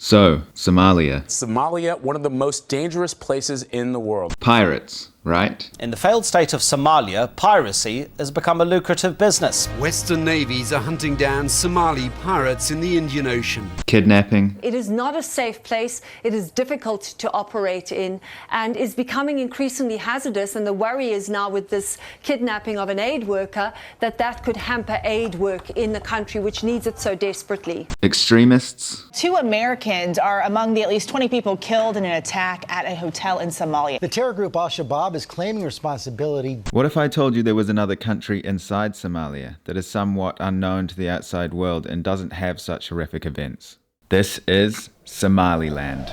So, Somalia. Somalia, one of the most dangerous places in the world. Pirates, right? In the failed state of Somalia, piracy has become a lucrative business. Western navies are hunting down Somali pirates in the Indian Ocean. Kidnapping. It is not a safe place. It is difficult to operate in and is becoming increasingly hazardous. And the worry is now with this kidnapping of an aid worker that could hamper aid work in the country, which needs it so desperately. Extremists. 2 Americans are among the at least 20 people killed in an attack at a hotel in Somalia. The terror group Al-Shabaab is claiming responsibility. What if I told you there was another country inside Somalia that is somewhat unknown to the outside world and doesn't have such horrific events? This is Somaliland.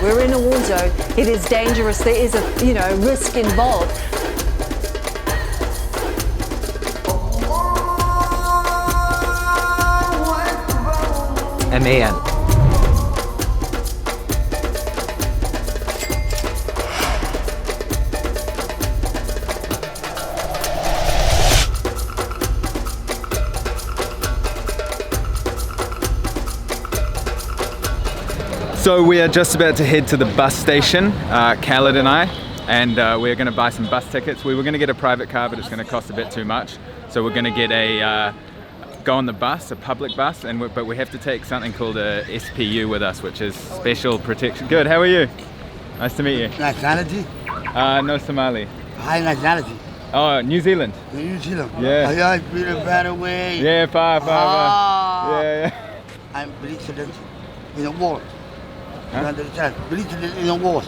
We're in a war zone. It is dangerous. There is a, risk involved. MAN. So we are just about to head to the bus station, Khaled and I, and we're going to buy some bus tickets. We were going to get a private car, but it's going to cost a bit too much. So we're going to get go on the bus, a public bus, but we have to take something called a SPU with us, which is special protection. Good, how are you? Nice to meet you. Nationality? No Somali. High nationality? Oh, New Zealand. New Zealand? Yeah. Oh, yeah, it's been a better way. Yeah, far. Yeah. I'm president in a war. Huh? You understand? President in a war.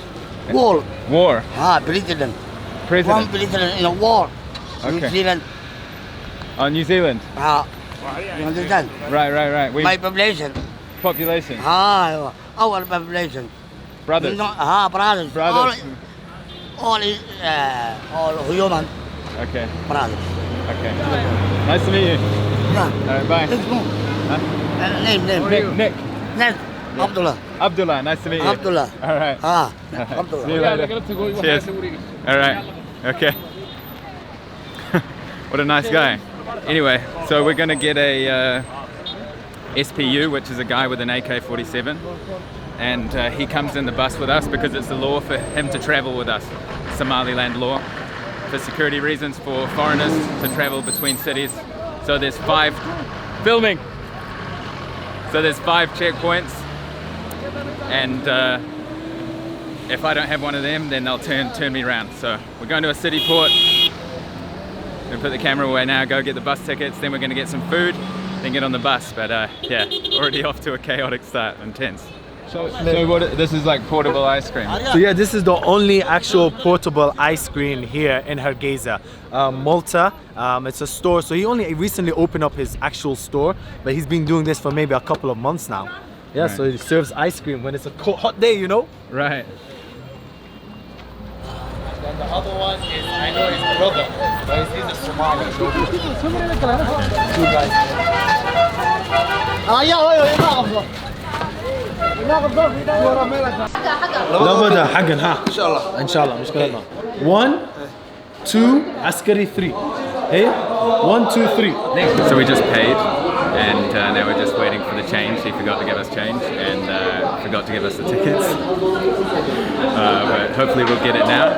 War. War? President. President. One president in a war. Okay. New Zealand. Oh, New Zealand. You understand? Right. My population. Population. Our population. Brothers. Brothers. All human. Okay. Brothers. Okay. Nice to meet you. Yeah. All right, bye. Let's go. Huh? Name. Nick. Name. Abdullah. Abdullah, nice to meet you. Abdullah. All right. Abdullah. See you later. Cheers. All right. Okay. What a nice guy. Anyway, so we're going to get a SPU, which is a guy with an AK-47. And he comes in the bus with us because it's the law for him to travel with us. Somaliland law. For security reasons, for foreigners to travel between cities. So there's 5 checkpoints. And if I don't have one of them, then they'll turn me around. So we're going to a city port. We're gonna put the camera away now, go get the bus tickets, then we're gonna get some food, then get on the bus. But yeah, already off to a chaotic start, intense. So what? This is like portable ice cream. So yeah, this is the only actual portable ice cream here in Hargeisa, Malta. It's a store. So he only recently opened up his actual store, but he's been doing this for maybe a couple of months now. Yeah, right. So he serves ice cream when it's a hot day, Right. And the other one is, I know his brother, but he's a Somali. 2 guys. لابد حقن ها ان شاء الله مشكلتنا 1 2 عسكري 3 hey 1 2 3. So we just paid and now we're just waiting for the change. He forgot to give us change and forgot to give us the tickets, but hopefully we'll get it now.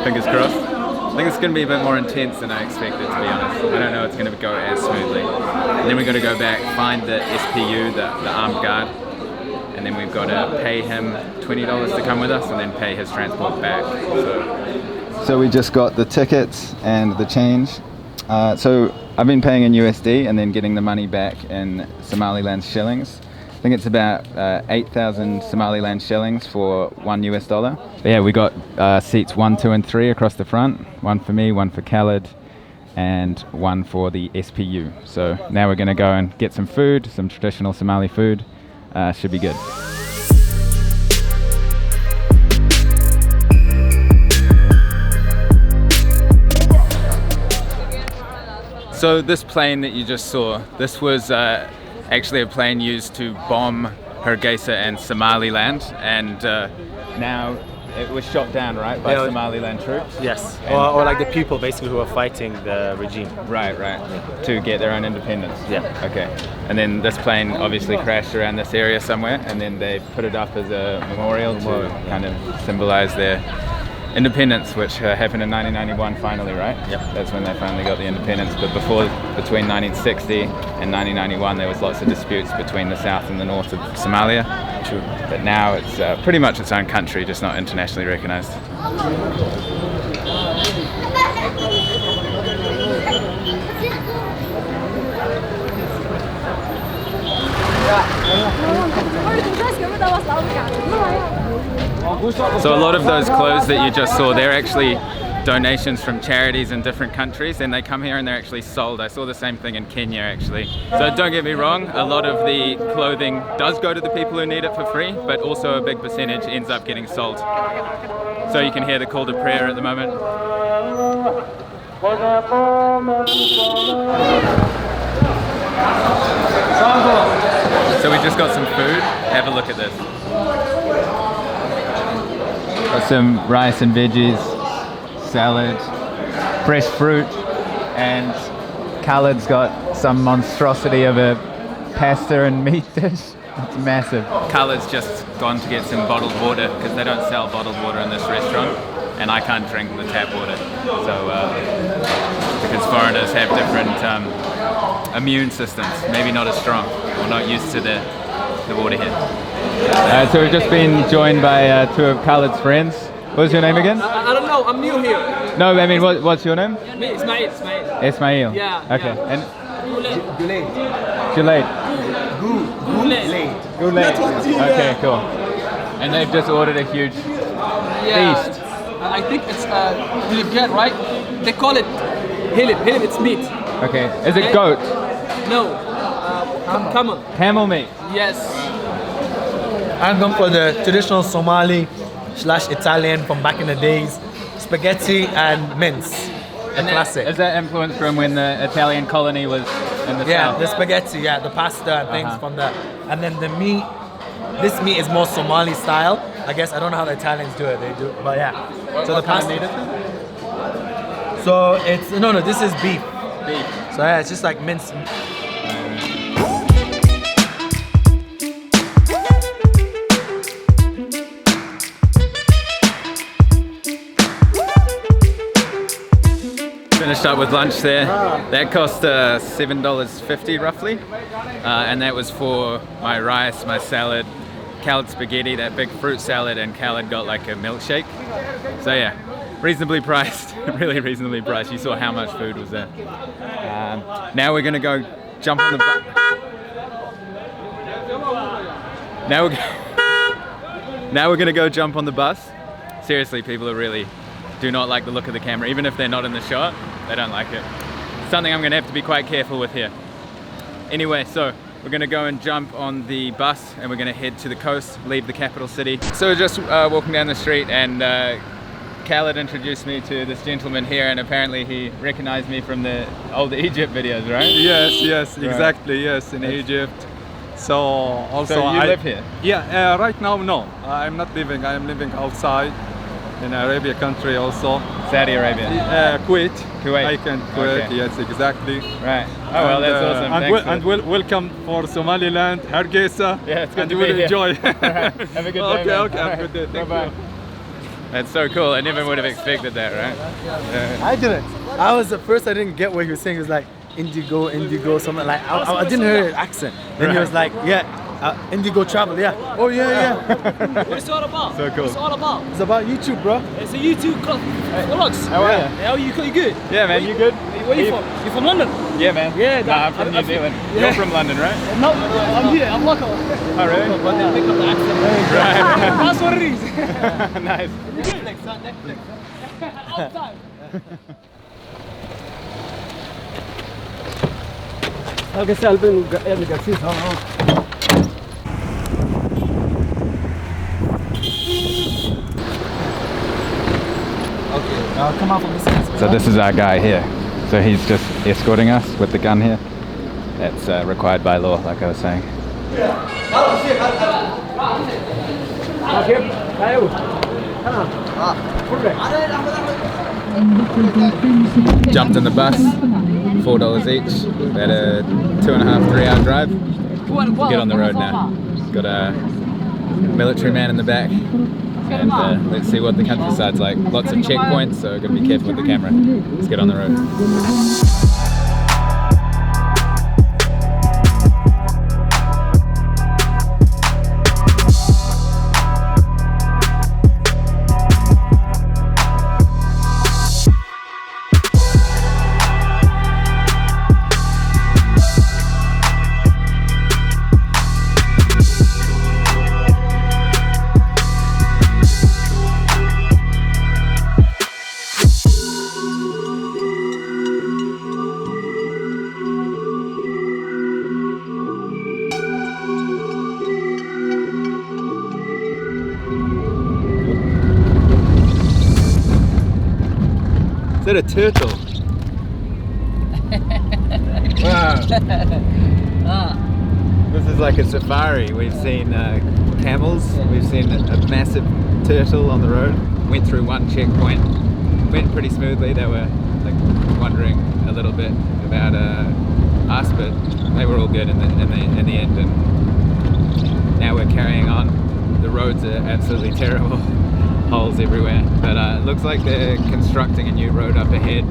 Fingers crossed. I think it's going to be a bit more intense than I expected, to be honest. I don't know it's going to go as smoothly. And then we've got to go back, find the SPU, the armed guard, and then we've got to pay him $20 to come with us and then pay his transport back. So we just got the tickets and the change. So I've been paying in USD and then getting the money back in Somaliland shillings. I think it's about 8,000 Somaliland shillings for $1 US. But yeah, we got seats 1, 2 and 3 across the front. 1 for me, 1 for Khaled, and 1 for the SPU. So now we're going to go and get some food, some traditional Somali food. Should be good. So this plane that you just saw, this was actually a plane used to bomb Hargeisa and Somaliland, and now it was shot down, right, by Somaliland troops? Yes, or like the people basically who are fighting the regime. Right, to get their own independence. Yeah. Okay. And then this plane obviously crashed around this area somewhere, and then they put it up as a memorial to kind of symbolize their independence, which happened in 1991 finally, right? Yep. That's when they finally got the independence. But before, between 1960 and 1991, there was lots of disputes between the south and the north of Somalia. True. But now it's pretty much its own country, just not internationally recognized. So a lot of those clothes that you just saw, they're actually donations from charities in different countries, and they come here and they're actually sold. I saw the same thing in Kenya actually. So don't get me wrong, a lot of the clothing does go to the people who need it for free, but also a big percentage ends up getting sold. So you can hear the call to prayer at the moment. So we just got some food. Have a look at this. Got some rice and veggies, salad, fresh fruit, and Khaled's got some monstrosity of a pasta and meat dish. It's massive. Khaled's just gone to get some bottled water because they don't sell bottled water in this restaurant, and I can't drink the tap water. So because foreigners have different immune systems, maybe not as strong or not used to the water here. So we've just been joined by two of Khaled's friends. What's your name again? I don't know, I'm new here. No, I mean, what's your name? Me, Ismail. Ismail. Yeah. Okay. Yeah. And Goulet. Goulet. Okay, cool. And they've just ordered a huge feast. I think it's hilib, right? They call it hilib. Hilib, it's meat. Okay. Is it goat? No. Camel. Camel meat. Yes. I'm going for the traditional Somali/Italian from back in the days, spaghetti and mince, the classic. Is that influenced from when the Italian colony was in the south? Yeah, the spaghetti, the pasta and things from that. And then the meat, this meat is more Somali style. I guess I don't know how the Italians do it. They do, but yeah. So the pasta. So it's no, this is beef. Beef. So yeah, it's just like minced. Finished up with lunch there. That cost $7.50 roughly, and that was for my rice, my salad, Khaled spaghetti, that big fruit salad, and Khaled got like a milkshake. So yeah, reasonably priced, really reasonably priced. You saw how much food was there. Now we're gonna go jump on the bus. Now we're gonna go jump on the bus. Seriously, people are really do not like the look of the camera. Even if they're not in the shot, they don't like it. Something I'm gonna have to be quite careful with here. Anyway, so we're gonna go and jump on the bus and we're gonna head to the coast, leave the capital city. So we're just walking down the street and Khaled introduced me to this gentleman here, and apparently he recognized me from the old Egypt videos, right? Yes, right. Exactly, yes, in Egypt. So also so you live here? Yeah, right now no, I'm not living, I'm living outside in Arabia country also. Saudi Arabia? Kuwait. I can Kuwait, okay. Yes, exactly. Right. Oh well, that's awesome. And welcome for Somaliland, Hargeisa. Yeah, it's good to be here. And we'll enjoy. Have a good day. Okay, have a good day. Thank you. That's so cool. I never would have expected that, right? Yeah. I didn't. I was at first I didn't get what he was saying. It was like Indigo, something like I didn't hear his accent. Then he was like, Indigo travel, yeah. Oh yeah. What's it all about? So cool. What's it all about? It's about YouTube, bro. It's a YouTube vlogs. How are you? How you good? Yeah, man, you good? Where you from? You from London? Yeah, man. Yeah, nah, I'm from New Zealand. Yeah. You're from London, right? No, I'm here. I'm local. Oh, really? But they pick up the accent. Right. That's what it is. Nice. Netflix. All the time. Halka salben yani gaksi Okay, come out from this side. So this is our guy here. So he's just escorting us with the gun here. That's required by law, like I was saying. Jumped in the bus, $4 each. We had a 2.5, 3 hour drive. Get on the road now. Got a military man in the back. And let's see what the countryside's like. Lots of checkpoints, so gotta be careful with the camera. Let's get on the road. Is that a turtle? Wow. This is like a safari. We've seen camels, we've seen a massive turtle on the road. Went through one checkpoint, went pretty smoothly. They were like wondering a little bit about us, but they were all good in the end. And now we're carrying on. The roads are absolutely terrible. Holes everywhere, but it looks like they're constructing a new road up ahead.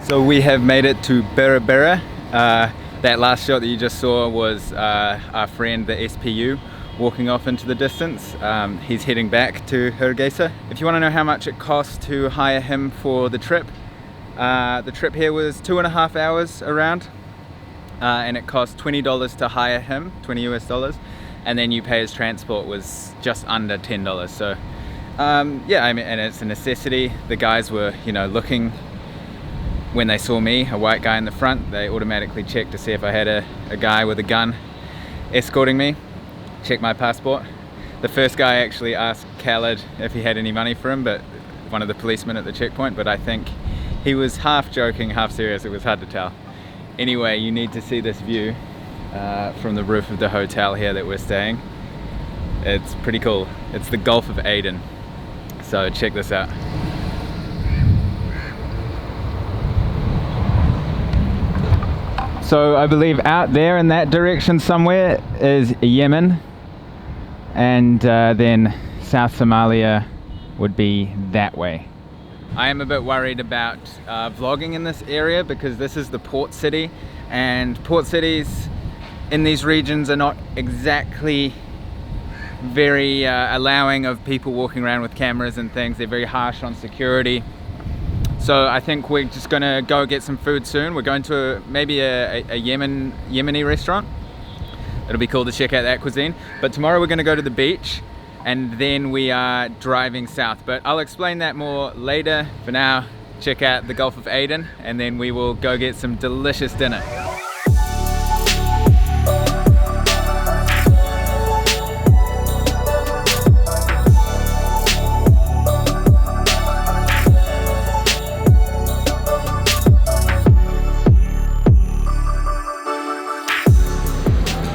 So we have made it to Bera. That last shot that you just saw was our friend, the SPU, walking off into the distance. He's heading back to Hargeisa. If you want to know how much it costs to hire him for the trip here was 2.5 hours around, and it cost $20 to hire him, $20 US, and then you pay his transport was just under $10. So yeah, I mean, and it's a necessity. The guys were, you know, looking. When they saw me, a white guy in the front, they automatically checked to see if I had a guy with a gun escorting me, check my passport. The first guy actually asked Khaled if he had any money for him, but one of the policemen at the checkpoint, but I think he was half joking, half serious. It was hard to tell. Anyway, you need to see this view from the roof of the hotel here that we're staying. It's pretty cool. It's the Gulf of Aden. So check this out. So I believe out there in that direction somewhere is Yemen, and then South Somalia would be that way. I am a bit worried about vlogging in this area because this is the port city, and port cities in these regions are not exactly very allowing of people walking around with cameras and things. They're very harsh on security. So I think we're just gonna go get some food soon. We're going to maybe a Yemeni restaurant. It'll be cool to check out that cuisine. But tomorrow we're gonna go to the beach, and then we are driving south. But I'll explain that more later. For now, check out the Gulf of Aden, and then we will go get some delicious dinner.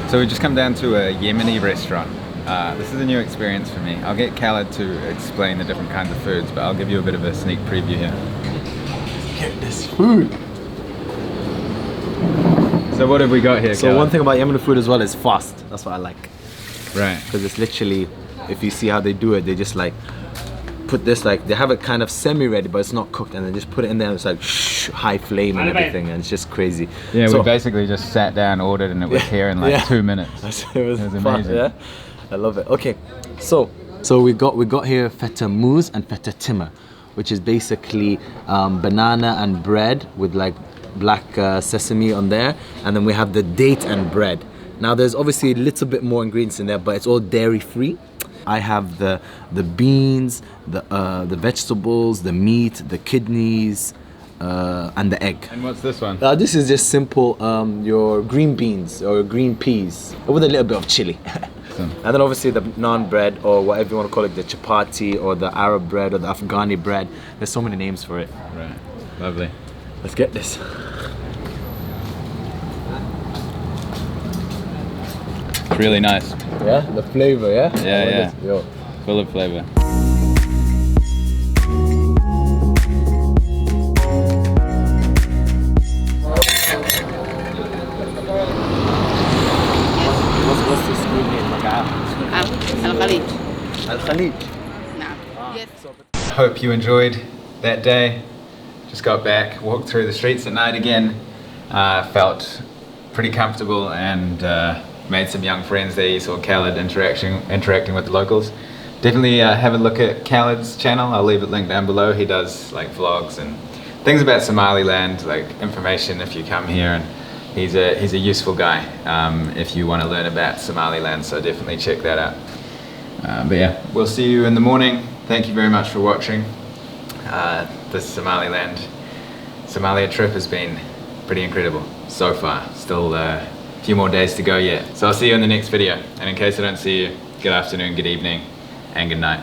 So we just come down to a Yemeni restaurant. This is a new experience for me. I'll get Khaled to explain the different kinds of foods, but I'll give you a bit of a sneak preview here. Get this food. So what have we got here, So Khaled? one thing about Yemeni food as well is fast. That's what I like. Right. Because it's literally, if you see how they do it, they just like put this, like they have it kind of semi-ready, but it's not cooked, and they just put it in there and it's like high flame and everything, and it's just crazy. Yeah, so, we basically just sat down, ordered, and it was here in like 2 minutes. It was fun, amazing. Yeah, I love it. Okay, so we got here feta mousse and feta timmer, which is basically banana and bread with like black sesame on there, and then we have the date and bread. Now there's obviously a little bit more ingredients in there, but it's all dairy free. I have the beans, the vegetables, the meat, the kidneys, and the egg. And what's this one? This is just simple your green beans or green peas with a little bit of chili. And then obviously the naan bread, or whatever you want to call it, the chapati or the Arab bread or the Afghani bread. There's so many names for it. Right, lovely. Let's get this. It's really nice. Yeah, the flavor, yeah? Yeah. Yo. Full of flavor. What's this food name? Al-Khalid. Al-Khalid. Yes. Hope you enjoyed that day. Just got back, walked through the streets at night again. Felt pretty comfortable and made some young friends there. You saw Khaled interacting with the locals. Definitely have a look at Khaled's channel. I'll leave it linked down below. He does like vlogs and things about Somaliland, like information if you come here, and he's a useful guy if you want to learn about Somaliland, so definitely check that out. But yeah, we'll see you in the morning. Thank you very much for watching. This Somalia trip has been pretty incredible so far. Still a few more days to go yet. So I'll see you in the next video. And in case I don't see you, good afternoon, good evening, and good night.